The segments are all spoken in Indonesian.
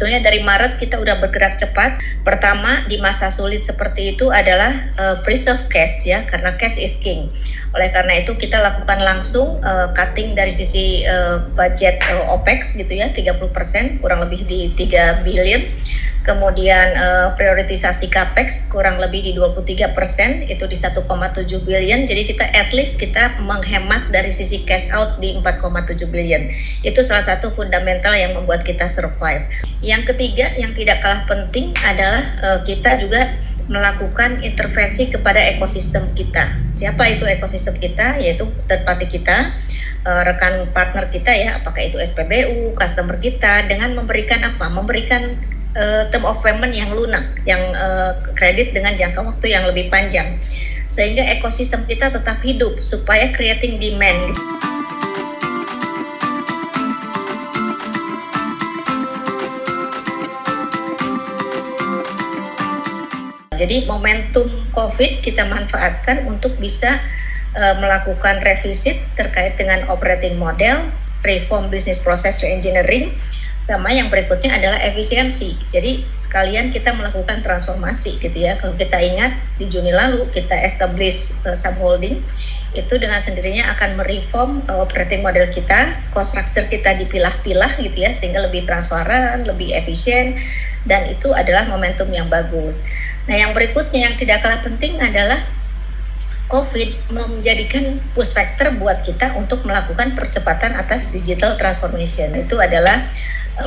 sebetulnya dari Maret kita udah bergerak cepat. Pertama, di masa sulit seperti itu adalah preserve cash ya, karena cash is king. Oleh karena itu kita lakukan langsung cutting dari sisi budget OPEX gitu ya, 30%, kurang lebih di 3 billion. Kemudian prioritisasi CAPEX kurang lebih di 23%, itu di 1,7 billion. Jadi kita at least kita menghemat dari sisi cash out di 4,7 billion. Itu salah satu fundamental yang membuat kita survive. Yang ketiga yang tidak kalah penting adalah kita juga melakukan intervensi kepada ekosistem kita. Siapa itu ekosistem kita? Yaitu third party kita, rekan partner kita ya, apakah itu SPBU, customer kita, dengan memberikan apa? Memberikan term of payment yang lunak, yang kredit dengan jangka waktu yang lebih panjang, sehingga ekosistem kita tetap hidup supaya creating demand. Jadi momentum COVID kita manfaatkan untuk bisa melakukan revisit terkait dengan operating model, reform business process reengineering, sama yang berikutnya adalah efisiensi. Jadi sekalian kita melakukan transformasi gitu ya. Kalau kita ingat di Juni lalu kita establish subholding, itu dengan sendirinya akan mereform operating model kita, cost structure kita dipilah-pilah gitu ya, sehingga lebih transparan, lebih efisien, dan itu adalah momentum yang bagus. Nah yang berikutnya yang tidak kalah penting adalah COVID menjadikan push factor buat kita untuk melakukan percepatan atas digital transformation. Itu adalah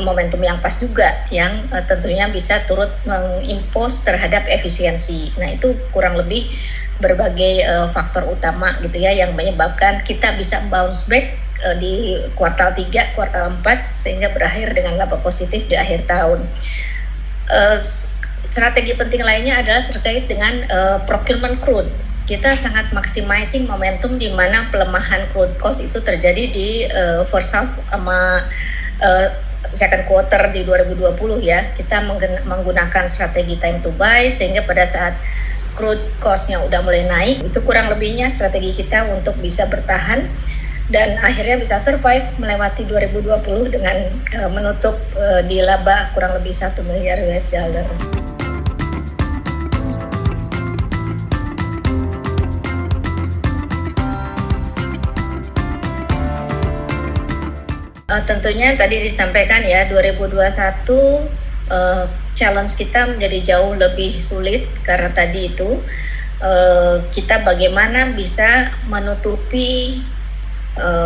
momentum yang pas juga, yang tentunya bisa turut mengimpose terhadap efisiensi. Nah itu kurang lebih berbagai faktor utama gitu ya, yang menyebabkan kita bisa bounce back di kuartal 3, kuartal 4, sehingga berakhir dengan laba positif di akhir tahun. Strategi penting lainnya adalah terkait dengan procurement crude. Kita sangat maximizing momentum di mana pelemahan crude cost itu terjadi di first half sama second quarter di 2020 ya. Kita menggunakan strategi time to buy, sehingga pada saat crude cost-nya udah mulai naik, itu kurang lebihnya strategi kita untuk bisa bertahan dan akhirnya bisa survive melewati 2020 dengan menutup di laba kurang lebih 1 miliar US dollar. Tentunya tadi disampaikan ya, 2021 challenge kita menjadi jauh lebih sulit karena tadi itu kita bagaimana bisa menutupi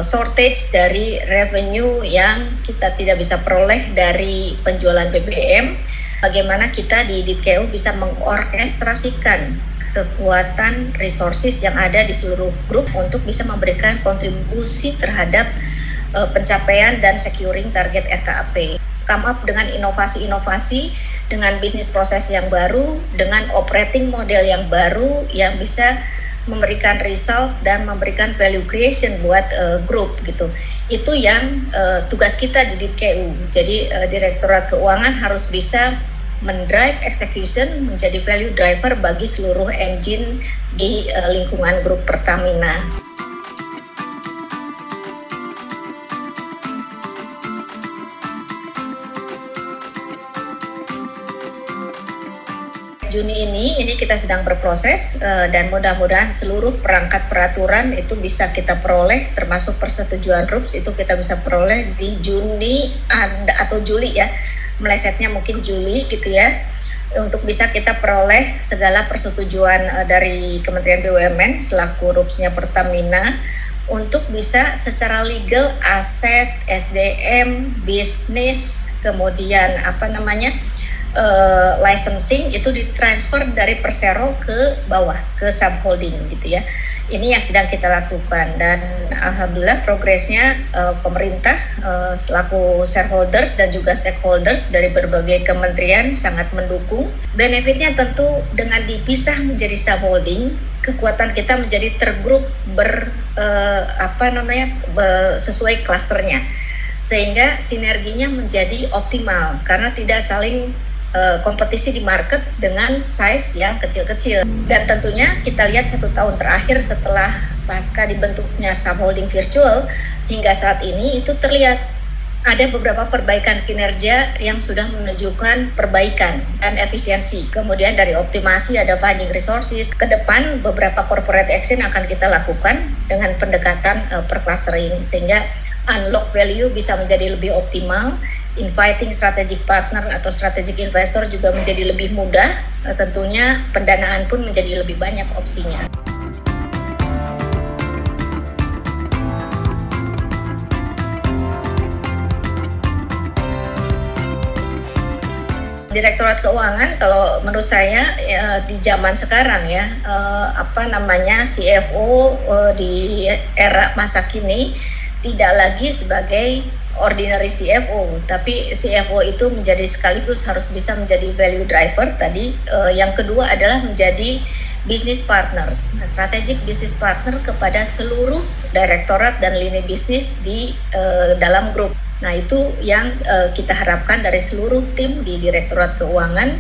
shortage dari revenue yang kita tidak bisa peroleh dari penjualan BBM. Bagaimana kita di DITKU bisa mengorkestrasikan kekuatan resources yang ada di seluruh grup untuk bisa memberikan kontribusi terhadap pencapaian dan securing target RKAP. Come up dengan inovasi-inovasi, dengan bisnis proses yang baru, dengan operating model yang baru yang bisa memberikan result dan memberikan value creation buat grup gitu. Itu yang tugas kita di DITKU. Jadi Direktorat Keuangan harus bisa mendrive execution menjadi value driver bagi seluruh engine di lingkungan grup Pertamina. Juni ini kita sedang berproses dan mudah-mudahan seluruh perangkat peraturan itu bisa kita peroleh, termasuk persetujuan RUPS itu kita bisa peroleh di Juni atau Juli ya, melesetnya mungkin Juli gitu ya, untuk bisa kita peroleh segala persetujuan dari Kementerian BUMN selaku RUPS-nya Pertamina untuk bisa secara legal aset, SDM, bisnis, kemudian licensing itu ditransfer dari Persero ke bawah, ke subholding gitu ya. Ini yang sedang kita lakukan dan alhamdulillah progresnya pemerintah selaku shareholders dan juga stakeholders dari berbagai kementerian sangat mendukung. Benefitnya tentu dengan dipisah menjadi subholding, kekuatan kita menjadi tergrup sesuai klasternya, sehingga sinerginya menjadi optimal karena tidak saling kompetisi di market dengan size yang kecil-kecil. Dan tentunya kita lihat 1 tahun terakhir setelah pasca dibentuknya subholding virtual hingga saat ini itu terlihat ada beberapa perbaikan kinerja yang sudah menunjukkan perbaikan dan efisiensi. Kemudian dari optimasi ada finding resources. Ke depan beberapa corporate action akan kita lakukan dengan pendekatan per clustering sehingga unlock value bisa menjadi lebih optimal. Inviting strategic partner atau strategic investor juga menjadi lebih mudah. Tentunya pendanaan pun menjadi lebih banyak opsinya. Direktorat Keuangan kalau menurut saya di zaman sekarang ya CFO di era masa kini tidak lagi sebagai ordinary CFO, tapi CFO itu menjadi sekaligus harus bisa menjadi value driver tadi. Yang kedua adalah menjadi business partners, strategic business partner kepada seluruh direktorat dan lini bisnis di dalam grup. Nah itu yang kita harapkan dari seluruh tim di Direktorat Keuangan,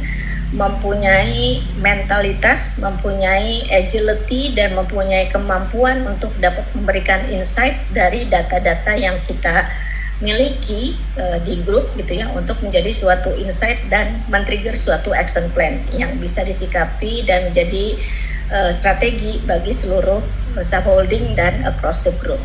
mempunyai mentalitas, mempunyai agility, dan mempunyai kemampuan untuk dapat memberikan insight dari data-data yang kita miliki di grup gitu ya, untuk menjadi suatu insight dan men-trigger suatu action plan yang bisa disikapi dan menjadi strategi bagi seluruh subholding dan across the group.